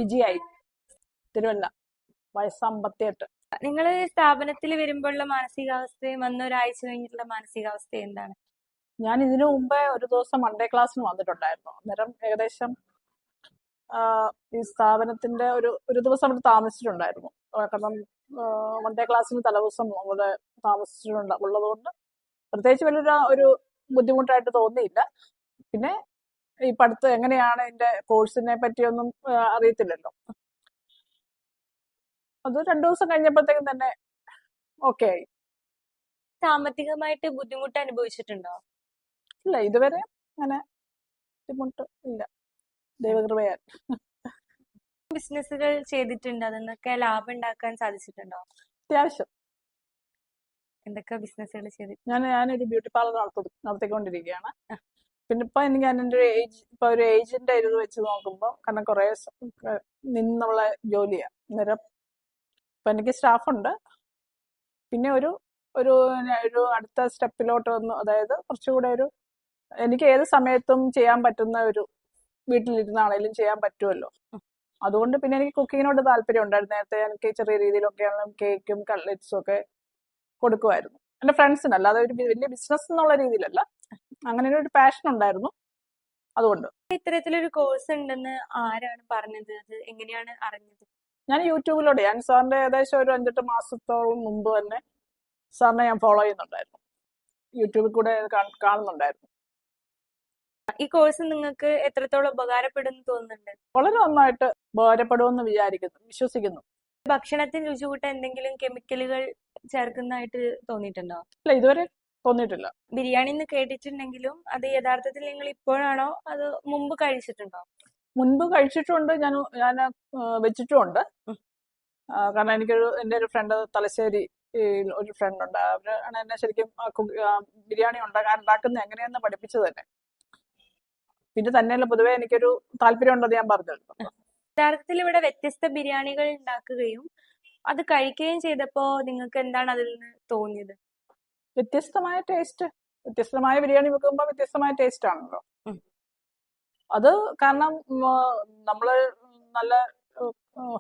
വിജയായി, തിരുവല്ല, വയസ്സ് 58. നിങ്ങൾ സ്ഥാപനത്തിൽ വരുമ്പോഴുള്ള മാനസികാവസ്ഥയും വന്ന ഒരാഴ്ച കഴിഞ്ഞിട്ടുള്ള മാനസികാവസ്ഥ എന്താണ്? ഞാൻ ഇതിനു മുമ്പേ ഒരു ദിവസം മൺഡേ ക്ലാസ്സിന് വന്നിട്ടുണ്ടായിരുന്നു. അന്നേരം ഏകദേശം ഈ സ്ഥാപനത്തിന്റെ ഒരു ദിവസം അവിടെ താമസിച്ചിട്ടുണ്ടായിരുന്നു. കാരണം മൺഡേ ക്ലാസ്സിന് തലേദിവസം അവിടെ ഉള്ളതുകൊണ്ട് പ്രത്യേകിച്ച് വലിയൊരു ബുദ്ധിമുട്ടായിട്ട് തോന്നിയില്ല. പിന്നെ ഈ പഠിത്തം എങ്ങനെയാണ്, ഇതിന്റെ കോഴ്സിനെ പറ്റിയൊന്നും അറിയത്തില്ലല്ലോ. അത് 2 ദിവസം കഴിഞ്ഞപ്പോഴത്തേക്കും തന്നെ ഓക്കെ ആയി. സാമ്പത്തികമായിട്ട് ബുദ്ധിമുട്ട് അനുഭവിച്ചിട്ടുണ്ടോ? ഇല്ല, ഇതുവരെ അങ്ങനെ ബുദ്ധിമുട്ട് ഇല്ല, ദൈവകൃപയാൽ. ബിസിനസ്സുകൾ ചെയ്തിട്ടുണ്ട്, അതിന്നൊക്കെ ലാഭം ഉണ്ടാക്കാൻ സാധിച്ചിട്ടുണ്ടോ? അത്യാവശ്യം. എന്തൊക്കെ ബിസിനസ്സുകൾ ചെയ്തിട്ട്? ഞാനൊരു ബ്യൂട്ടി പാർലർ നടത്തിക്കൊണ്ടിരിക്കുകയാണ്. പിന്നെ ഇപ്പൊ എനിക്ക് എൻ്റെ ഒരു ഏജിന്റെ ഇത് വെച്ച് നോക്കുമ്പോൾ, കാരണം കുറെ നിന്നുള്ള ജോലിയാണ്. അന്നേരം ഇപ്പൊ എനിക്ക് സ്റ്റാഫുണ്ട്. പിന്നെ ഒരു അടുത്ത സ്റ്റെപ്പിലോട്ട് വന്നു, അതായത് കുറച്ചുകൂടെ എനിക്ക് ഏത് സമയത്തും ചെയ്യാൻ പറ്റുന്ന വീട്ടിലിരുന്നാണേലും ചെയ്യാൻ പറ്റുമല്ലോ. അതുകൊണ്ട് പിന്നെ എനിക്ക് കുക്കിങ്ങിനോട് താല്പര്യം ഉണ്ടായിരുന്നു. നേരത്തെ എനിക്ക് ചെറിയ രീതിയിലൊക്കെയാണ് കേക്കും കട്ട്ലറ്റ്സും ഒക്കെ കൊടുക്കുമായിരുന്നു എൻ്റെ ഫ്രണ്ട്സിന്, അല്ലാതെ ഒരു വലിയ ബിസിനസ് എന്നുള്ള രീതിയിലല്ല. അങ്ങനെ ഒരു പാഷൻ ഉണ്ടായിരുന്നു. അതുകൊണ്ട് ഇത്തരത്തിലൊരു കോഴ്സ് ഉണ്ടെന്ന് ആരാണ് പറഞ്ഞത്? അത് എങ്ങനെയാണ് അറിഞ്ഞത്? ഞാൻ യൂട്യൂബിലൂടെ, ഞാൻ സാറിന്റെ ഏകദേശം ഒരു 5-8 മാസത്തോളം മുമ്പ് തന്നെ സാറിനെ ഞാൻ ഫോളോ ചെയ്യുന്നുണ്ടായിരുന്നു. യൂട്യൂബിൽ കൂടെ കാണുന്നുണ്ടായിരുന്നു. ഈ കോഴ്സ് നിങ്ങൾക്ക് എത്രത്തോളം ഉപകാരപ്പെടുമെന്ന് തോന്നുന്നുണ്ട്? വളരെ നന്നായിട്ട് ഉപകാരപ്പെടുമെന്ന് വിശ്വസിക്കുന്നു. ഭക്ഷണത്തിന് രുചി കൂട്ടാൻ എന്തെങ്കിലും കെമിക്കലുകൾ ചേർക്കുന്നതായിട്ട് തോന്നിയിട്ടുണ്ടോ? ഇല്ല, ഇതുവരെ തോന്നിയിട്ടില്ല. ബിരിയാണി എന്ന് കേട്ടിട്ടുണ്ടെങ്കിലും അത് യഥാർത്ഥത്തിൽ നിങ്ങൾ ഇപ്പോഴാണോ അത് മുമ്പ് കഴിച്ചിട്ടുണ്ടോ? മുൻപ് കഴിച്ചിട്ടുണ്ട്, ഞാൻ വെച്ചിട്ടുമുണ്ട്. കാരണം എൻ്റെ ഒരു ഫ്രണ്ട്, തലശ്ശേരി ഒരു ഫ്രണ്ട് ഉണ്ട്. അവരാണ് എന്നെ ശരിക്കും ബിരിയാണി ഉണ്ടാക്കുന്നത് എങ്ങനെയെന്ന് പഠിപ്പിച്ചത് തന്നെ. പിന്നെ തന്നെയല്ല, പൊതുവെ എനിക്കൊരു താല്പര്യം ഉണ്ടെന്ന് ഞാൻ പറഞ്ഞല്ലോ. യഥാർത്ഥത്തിൽ ഇവിടെ വ്യത്യസ്ത ബിരിയാണികൾ ഉണ്ടാക്കുകയും അത് കഴിക്കുകയും ചെയ്തപ്പോ നിങ്ങൾക്ക് എന്താണ് അതിൽ നിന്ന് തോന്നിയത്? വ്യത്യസ്തമായ ടേസ്റ്റ്. വ്യത്യസ്തമായ ബിരിയാണി വെക്കുമ്പോൾ വ്യത്യസ്തമായ ടേസ്റ്റ് ആണല്ലോ. അത് കാരണം നമ്മള് നല്ല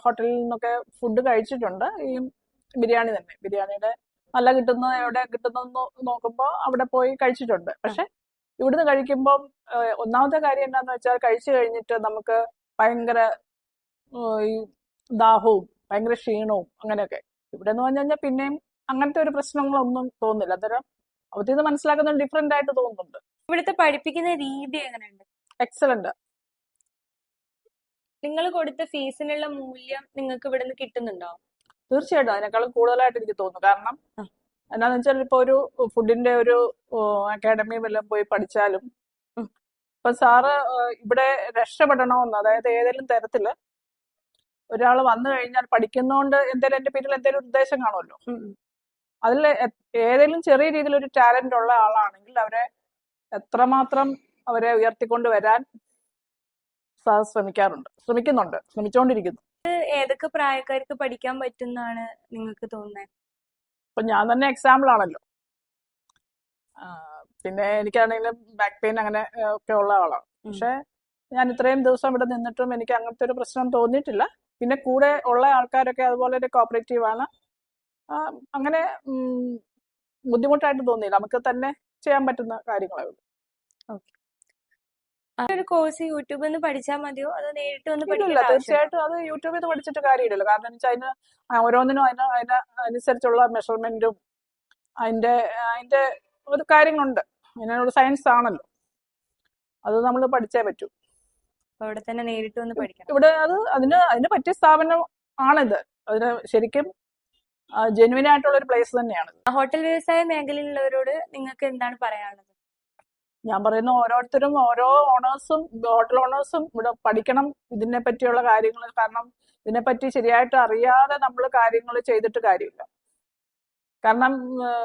ഹോട്ടലിൽ നിന്നൊക്കെ ഫുഡ് കഴിച്ചിട്ടുണ്ട്. ഈ ബിരിയാണി തന്നെ, ബിരിയാണിയുടെ നല്ല കിട്ടുന്നത് എവിടെ കിട്ടുന്നതെന്ന് നോക്കുമ്പോൾ അവിടെ പോയി കഴിച്ചിട്ടുണ്ട്. പക്ഷെ ഇവിടുന്ന് കഴിക്കുമ്പം ഒന്നാമത്തെ കാര്യം എന്താന്ന് വെച്ചാൽ, കഴിച്ചു കഴിഞ്ഞിട്ട് നമുക്ക് ഭയങ്കര ഈ ദാഹവും ഭയങ്കര ക്ഷീണവും അങ്ങനെയൊക്കെ. ഇവിടെ എന്ന് പറഞ്ഞു കഴിഞ്ഞാൽ പിന്നെയും അങ്ങനത്തെ ഒരു പ്രശ്നങ്ങളൊന്നും തോന്നുന്നില്ല. അന്നേരം അവത്തിൽ നിന്ന് മനസ്സിലാക്കുന്ന ഡിഫറെന്റ് ആയിട്ട് തോന്നുന്നുണ്ട്. ഇവിടുത്തെ പഠിപ്പിക്കുന്ന രീതി എങ്ങനെയുണ്ട്? എക്സലന്റ്. നിങ്ങൾ കൊടുത്ത ഫീസിനുള്ള മൂല്യം നിങ്ങൾക്ക് ഇവിടെ നിന്ന് കിട്ടുന്നുണ്ടോ? തീർച്ചയായിട്ടും അതിനേക്കാളും കൂടുതലായിട്ട് എനിക്ക് തോന്നുന്നു. കാരണം എന്നാന്ന് വെച്ചാൽ, ഇപ്പൊ ഒരു ഫുഡിന്റെ ഒരു അക്കാഡമി വല്ലതും പോയി പഠിച്ചാലും ഇപ്പൊ സാറ് ഇവിടെ രക്ഷപ്പെടണമെന്ന്, അതായത് ഏതെങ്കിലും തരത്തില് ഒരാൾ വന്നു കഴിഞ്ഞാൽ പഠിക്കുന്നോണ്ട് എന്റെ പിന്നിൽ എന്തെങ്കിലും ഉദ്ദേശം കാണുമല്ലോ. അതിൽ ഏതെങ്കിലും ചെറിയ രീതിയിൽ ഒരു ടാലന്റ് ഉള്ള ആളാണെങ്കിൽ അവരെ എത്രമാത്രം അവരെ ഉയർത്തിക്കൊണ്ട് വരാൻ സാർ ശ്രമിച്ചുകൊണ്ടിരിക്കുന്നു. ഏതൊക്കെ പ്രായക്കാർക്ക് പഠിക്കാൻ പറ്റുന്നതാണ് നിങ്ങൾക്ക് തോന്നുന്നത്? ഇപ്പൊ ഞാൻ തന്നെ എക്സാമ്പിൾ ആണല്ലോ. പിന്നെ എനിക്കാണെങ്കിലും ബാക്ക് പെയിൻ അങ്ങനെ ഒക്കെ ഉള്ള ആളാണ്. പക്ഷെ ഞാൻ ഇത്രയും ദിവസം ഇവിടെ നിന്നിട്ടും എനിക്ക് അങ്ങനത്തെ ഒരു പ്രശ്നം തോന്നിയിട്ടില്ല. പിന്നെ കൂടെ ഉള്ള ആൾക്കാരൊക്കെ അതുപോലെ ഒരു കോപ്പറേറ്റീവ് ആണ്. അങ്ങനെ ബുദ്ധിമുട്ടായിട്ട് തോന്നിയില്ല. നമുക്ക് തന്നെ ചെയ്യാൻ പറ്റുന്ന കാര്യങ്ങളേ ഉള്ളൂ. ഒരു കോഴ്സ് യൂട്യൂബിൽ നിന്ന് പഠിച്ചാൽ മതിയോ അതോ നേരിട്ട് വന്ന് ഇല്ല, പഠിക്കേണ്ട ആവശ്യമുണ്ടോ? തീർച്ചയായിട്ടും അത് യൂട്യൂബിൽ നിന്ന് പഠിച്ചിട്ട് കാര്യമില്ലല്ലോ. കാരണം എന്ന് വെച്ചാൽ ഓരോന്നിനും അനുസരിച്ചുള്ള മെഷർമെന്റും അതിന്റെ ഒരു കാര്യങ്ങളുണ്ട്. അതിനോട് സയൻസ് ആണല്ലോ, അത് നമ്മൾ പഠിച്ചേ പറ്റൂ. ഇവിടെ തന്നെ നേരിട്ട് വന്ന് പഠിക്കണം. ഇവിടെ അതിന് പറ്റിയ സ്ഥാപനം ആണിത്. അതിന് ശരിക്കും ജെന്യുവൻ ആയിട്ടുള്ള ഒരു പ്ലേസ് തന്നെയാണ്. ഹോട്ടൽ വ്യവസായ മേഖലയിലുള്ളവരോട് നിങ്ങൾക്ക് എന്താണ് പറയാനുള്ളത്? ഞാൻ പറയുന്ന ഓരോരുത്തരും, ഓരോ ഹോട്ടൽ ഓണേഴ്സും ഇവിടെ പഠിക്കണം ഇതിനെ പറ്റിയുള്ള കാര്യങ്ങൾ. കാരണം ഇതിനെപ്പറ്റി ശരിയായിട്ട് അറിയാതെ നമ്മൾ കാര്യങ്ങൾ ചെയ്തിട്ട് കാര്യമില്ല. കാരണം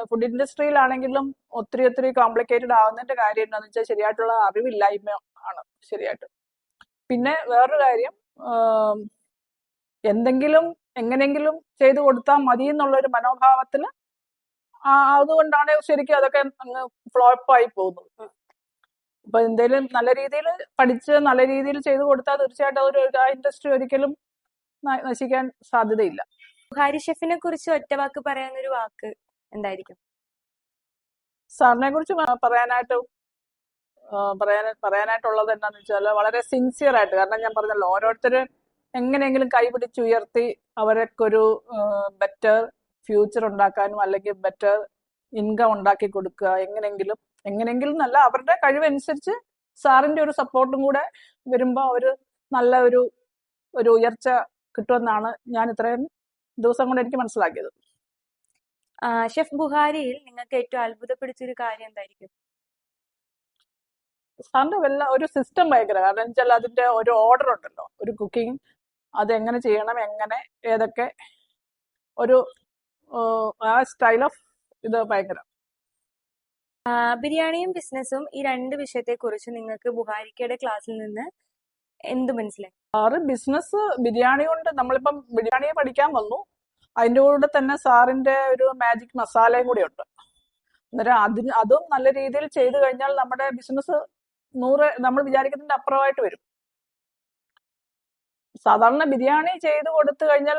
ഫുഡ് ഇൻഡസ്ട്രിയിലാണെങ്കിലും ഒത്തിരി കോംപ്ലിക്കേറ്റഡ് ആവുന്നതിന്റെ കാര്യം എന്താണെന്ന് വെച്ചാൽ, ശരിയായിട്ടുള്ള അറിവില്ലായ്മ ആണ് ശരിയായിട്ട്. പിന്നെ വേറൊരു കാര്യം, എന്തെങ്കിലും എങ്ങനെയെങ്കിലും ചെയ്തു കൊടുത്താൽ മതി എന്നുള്ളൊരു മനോഭാവത്തിന് അതുകൊണ്ടാണ് ശരിക്കും അതൊക്കെ അങ്ങ് ഫ്ലോപ്പായി പോകുന്നത്. അപ്പൊ എന്തെങ്കിലും നല്ല രീതിയിൽ പഠിച്ച് നല്ല രീതിയിൽ ചെയ്തു കൊടുത്താൽ തീർച്ചയായിട്ടും ആ ഇൻഡസ്ട്രി ഒരിക്കലും നശിക്കാൻ സാധ്യതയില്ല. ബുഹാരി ഷെഫിനെ കുറിച്ച് ഒറ്റവാക്ക് പറയാനൊരു വാക്ക് എന്തായിരിക്കും? സാറിനെ കുറിച്ച് പറയാനായിട്ടുള്ളത് എന്താണെന്ന് വെച്ചാൽ വളരെ സിൻസിയർ ആയിട്ട്, കാരണം ഞാൻ പറഞ്ഞല്ലോ ഓരോരുത്തരും എങ്ങനെയെങ്കിലും കൈപിടിച്ചുയർത്തി അവർക്കൊരു ബെറ്റർ ഫ്യൂച്ചർ ഉണ്ടാക്കാനും അല്ലെങ്കിൽ ബെറ്റർ ഇൻകം ഉണ്ടാക്കി കൊടുക്കുക, എങ്ങനെയെങ്കിലും നല്ല അവരുടെ കഴിവനുസരിച്ച് സാറിന്റെ ഒരു സപ്പോർട്ടും കൂടെ വരുമ്പോൾ അവര് നല്ല ഒരു ഉയർച്ച കിട്ടുമെന്നാണ് ഞാൻ ഇത്രയും ദിവസം കൊണ്ട് എനിക്ക് മനസ്സിലാക്കിയത്. ഷെഫ് ബുഹാരിയിൽ നിങ്ങൾക്ക് ഏറ്റവും അത്ഭുതപ്പെടുത്തിയൊരു കാര്യം എന്തായിരിക്കും? സാറിന്റെ ഒരു സിസ്റ്റം ഭയങ്കര, കാരണം വെച്ചാൽ അതിന്റെ ഒരു ഓർഡർ ഉണ്ടല്ലോ, ഒരു കുക്കിംഗ് അതെങ്ങനെ ചെയ്യണം, ഏതൊക്കെ ഒരു ആ സ്റ്റൈൽ ഓഫ് ഇത് ഭയങ്കര. ബിരിയാണിയും ബിസിനസ്സും ഈ രണ്ട് വിഷയത്തെ കുറിച്ച് നിങ്ങൾക്ക് ബുഹാരിക്കയുടെ ക്ലാസ്സിൽ നിന്ന് എന്ത് മനസ്സിലായി? സാറ് ബിസിനസ് ബിരിയാണി കൊണ്ട്, നമ്മളിപ്പം ബിരിയാണിയെ പഠിക്കാൻ വന്നു, അതിൻ്റെ കൂടെ തന്നെ സാറിന്റെ ഒരു മാജിക് മസാലയും കൂടി ഉണ്ട്. അന്നേരം അതും നല്ല രീതിയിൽ ചെയ്തു കഴിഞ്ഞാൽ നമ്മുടെ ബിസിനസ് 100 നമ്മൾ വിചാരിക്കുന്നതിന്റെ അപ്പുറമായിട്ട് വരും. സാധാരണ ബിരിയാണി ചെയ്ത് കൊടുത്തു കഴിഞ്ഞാൽ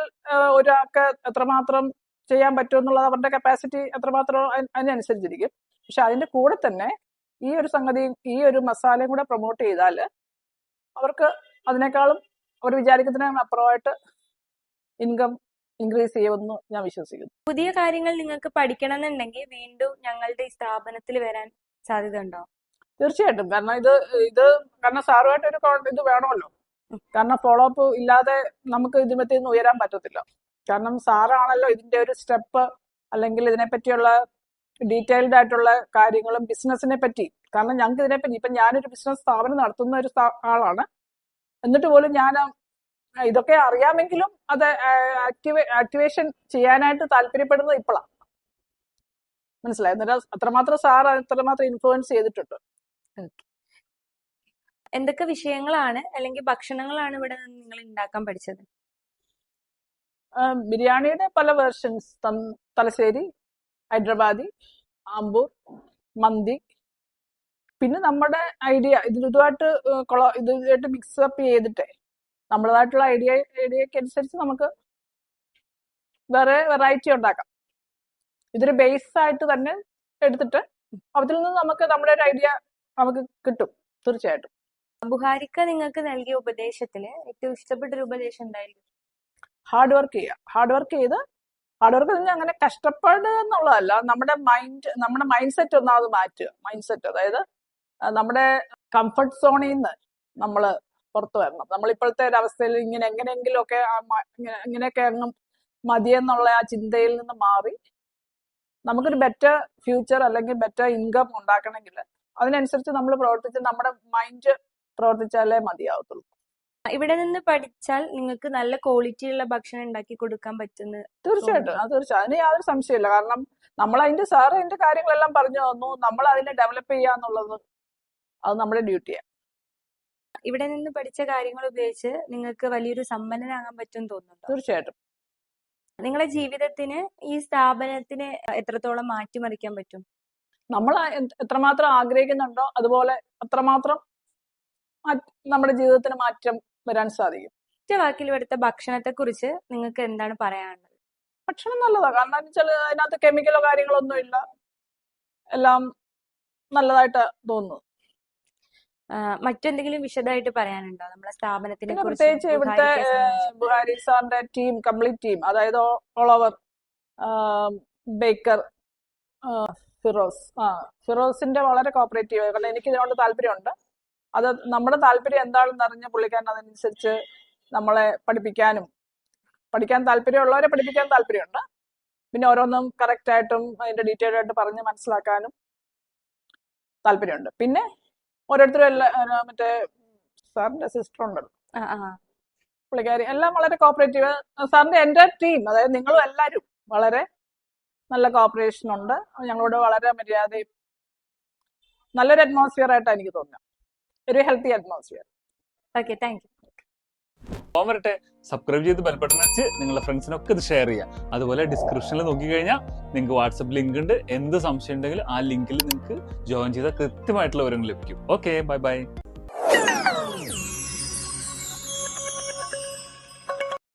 ഒരാൾക്ക് എത്രമാത്രം ചെയ്യാൻ പറ്റുമെന്നുള്ളത് അവരുടെ കപ്പാസിറ്റി എത്രമാത്രം അതിനനുസരിച്ചിരിക്കും. പക്ഷെ അതിന്റെ കൂടെ തന്നെ ഈ ഒരു സംഗതിയും ഈ ഒരു മസാലയും കൂടെ പ്രൊമോട്ട് ചെയ്താൽ അവർക്ക് അതിനേക്കാളും അവർ വിചാരിക്കുന്നതിന് അപ്പുറമായിട്ട് ഇൻകം ഇൻക്രീസ് ചെയ്യുമെന്ന് ഞാൻ വിശ്വസിക്കുന്നു. പുതിയ കാര്യങ്ങൾ നിങ്ങൾക്ക് പഠിക്കണം എന്നുണ്ടെങ്കിൽ വീണ്ടും ഞങ്ങളുടെ ഈ സ്ഥാപനത്തിൽ വരാൻ സാധ്യത ഉണ്ടോ? തീർച്ചയായിട്ടും, കാരണം ഇത് കാരണം സാറുമായിട്ട് ഒരു ഇത് വേണമല്ലോ, കാരണം ഫോളോ അപ്പ് ഇല്ലാതെ നമുക്ക് ഇതിമത്തിൽ നിന്ന് ഉയരാൻ പറ്റത്തില്ല. കാരണം സാറാണല്ലോ ഇതിന്റെ ഒരു സ്റ്റെപ്പ് അല്ലെങ്കിൽ ഇതിനെപ്പറ്റിയുള്ള ഡീറ്റെയിൽഡ് ആയിട്ടുള്ള കാര്യങ്ങളും ബിസിനസിനെ പറ്റി, കാരണം ഞങ്ങൾക്ക് ഇതിനെപ്പറ്റി ഇപ്പം ഞാനൊരു ബിസിനസ് സ്ഥാപനം നടത്തുന്ന ഒരു ആളാണ്, എന്നിട്ട് പോലും ഞാൻ ഇതൊക്കെ അറിയാമെങ്കിലും അത് ആക്ടിവേഷൻ ചെയ്യാനായിട്ട് താല്പര്യപ്പെടുന്നത് ഇപ്പോഴാണ് മനസ്സിലായി. എന്നിട്ട് അത്രമാത്രം സാർ അത്രമാത്രം ഇൻഫ്ലുവൻസ് ചെയ്തിട്ടുണ്ട്. എന്തൊക്കെ വിഷയങ്ങളാണ് അല്ലെങ്കിൽ ഭക്ഷണങ്ങളാണ് ഇവിടെ നിങ്ങൾ ഉണ്ടാക്കാൻ പഠിച്ചത്? ബിരിയാണിയുടെ പല വേർഷൻസ്, തലശ്ശേരി, ഹൈദരാബാദി, ആമ്പൂർ, മന്തി, പിന്നെ നമ്മുടെ ഐഡിയ ഇതുമായിട്ട് മിക്സപ്പ് ചെയ്തിട്ടേ നമ്മളതായിട്ടുള്ള ഐഡിയക്ക് അനുസരിച്ച് നമുക്ക് വേറെ വെറൈറ്റി ഉണ്ടാക്കാം. ഇതൊരു ബേസ് ആയിട്ട് തന്നെ എടുത്തിട്ട് അതിൽ നിന്ന് നമുക്ക് നമ്മുടെ ഒരു ഐഡിയ നമുക്ക് കിട്ടും തീർച്ചയായിട്ടും. ബുഹാരിക്ക നിങ്ങൾക്ക് നൽകിയ ഉപദേശത്തില് ഏറ്റവും ഇഷ്ടപ്പെട്ടൊരു ഉപദേശം എന്തായിരിക്കും? ഹാർഡ് വർക്ക് ചെയ്ത് അങ്ങനെ കഷ്ടപ്പാട് എന്നുള്ളതല്ല, നമ്മുടെ മൈൻഡ് സെറ്റ് ഒന്നാമത് മാറ്റുക. മൈൻഡ് സെറ്റ്, അതായത് നമ്മുടെ കംഫർട്ട് സോണിൽ നിന്ന് നമ്മൾ പുറത്തു വരണം. നമ്മളിപ്പോഴത്തെ ഒരു അവസ്ഥയിൽ എങ്ങനെയെങ്കിലുമൊക്കെ ഇങ്ങനെയൊക്കെ അങ്ങ് മതിയെന്നുള്ള ആ ചിന്തയിൽ നിന്ന് മാറി നമുക്കൊരു ബെറ്റർ ഫ്യൂച്ചർ അല്ലെങ്കിൽ ബെറ്റർ ഇൻകം ഉണ്ടാക്കണമെങ്കിൽ അതിനനുസരിച്ച് നമ്മൾ പ്രവർത്തിച്ച് നമ്മുടെ മൈൻഡ് പ്രവർത്തിച്ചാലേ മതിയാവത്തുള്ളൂ. ഇവിടെ നിന്ന് പഠിച്ചാൽ നിങ്ങൾക്ക് നല്ല ക്വാളിറ്റിയുള്ള ഭക്ഷണം ഉണ്ടാക്കി കൊടുക്കാൻ പറ്റുന്ന? തീർച്ചയായിട്ടും, അതിന് യാതൊരു സംശയമില്ല. കാരണം നമ്മൾ അതിന്റെ കാര്യങ്ങളെല്ലാം പറഞ്ഞു തന്നു, നമ്മൾ അതിനെ ഡെവലപ്പ് ചെയ്യാന്നുള്ളത് അത് നമ്മുടെ ഡ്യൂട്ടിയാണ്. ഇവിടെ നിന്ന് പഠിച്ച കാര്യങ്ങൾ ഉപയോഗിച്ച് നിങ്ങൾക്ക് വലിയൊരു സമ്പന്നനാകാൻ പറ്റും തോന്നുന്നുണ്ടോ? തീർച്ചയായിട്ടും. നിങ്ങളുടെ ജീവിതത്തിന് ഈ സ്ഥാപനത്തിന് എത്രത്തോളം മാറ്റിമറിക്കാൻ പറ്റും? നമ്മൾ എത്രമാത്രം ആഗ്രഹിക്കുന്നുണ്ടോ അതുപോലെ അത്രമാത്രം നമ്മുടെ ജീവിതത്തിന് മാറ്റം വരാൻ സാധിക്കും. ഒറ്റ വാക്കിൽ ഇവിടുത്തെ ഭക്ഷണത്തെ കുറിച്ച് നിങ്ങൾക്ക് എന്താണ് പറയാനുള്ളത്? ഭക്ഷണം നല്ലതാണ്, കാരണം എന്ന് വെച്ചാൽ അതിനകത്ത് കെമിക്കലോ കാര്യങ്ങളോ ഇല്ല, എല്ലാം നല്ലതായിട്ട് തോന്നുന്നു. മറ്റെന്തെങ്കിലും വിശദമായിട്ട് പറയാനുണ്ടോ നമ്മുടെ സ്ഥാപനത്തിനെ കുറിച്ച്? പ്രത്യേകിച്ച് ഇവിടുത്തെ ബുഹാരി സാറിന്റെ ടീം, കംപ്ലീറ്റ് ടീം, അതായത് ഓൾ ഓവർ ബേക്കർ ഫിറോസിന്റെ വളരെ കോപ്പറേറ്റീവ്, കാരണം എനിക്ക് ഇതിനോട് താല്പര്യമുണ്ട്. അത് നമ്മുടെ താല്പര്യം എന്താണെന്ന് അറിഞ്ഞ പുള്ളിക്കാരൻ അതനുസരിച്ച് നമ്മളെ പഠിക്കാൻ താല്പര്യമുള്ളവരെ പഠിപ്പിക്കാൻ താല്പര്യമുണ്ട്. പിന്നെ ഓരോന്നും കറക്റ്റായിട്ടും അതിന്റെ ഡീറ്റെയിൽ ആയിട്ട് പറഞ്ഞ് മനസ്സിലാക്കാനും താല്പര്യമുണ്ട്. പിന്നെ ഓരോരുത്തരും മറ്റേ സാറിന്റെ സിസ്റ്റർ ഉണ്ടല്ലോ, പുള്ളിക്കാരി എല്ലാം വളരെ കോപ്പറേറ്റീവ്. സാറിന്റെ എൻ്റെ ടീം, അതായത് നിങ്ങളും എല്ലാവരും വളരെ നല്ല കോപ്പറേഷൻ ഉണ്ട്. ഞങ്ങളോട് വളരെ മര്യാദയും നല്ലൊരു അറ്റ്മോസ്ഫിയർ ആയിട്ടാണ് എനിക്ക് തോന്നുന്നത്, ഒരു healthy atmosphere. Okay, thank you. വരട്ടെ, സബ്സ്ക്രൈബ് ചെയ്ത് ബെൽ ബട്ടൺ വെച്ച് നിങ്ങളുടെ ഫ്രണ്ട്സിനൊക്കെ ഇത് ഷെയർ ചെയ്യുക. അതുപോലെ ഡിസ്ക്രിപ്ഷനിൽ നോക്കിക്കഴിഞ്ഞാൽ നിങ്ങൾക്ക് വാട്സപ്പ് ലിങ്ക് ഉണ്ട്. എന്ത് സംശയം ഉണ്ടെങ്കിലും ആ ലിങ്കിൽ നിങ്ങൾക്ക് ജോയിൻ ചെയ്താൽ കൃത്യമായിട്ടുള്ള വിവരങ്ങൾ ലഭിക്കും. Okay, bye bye.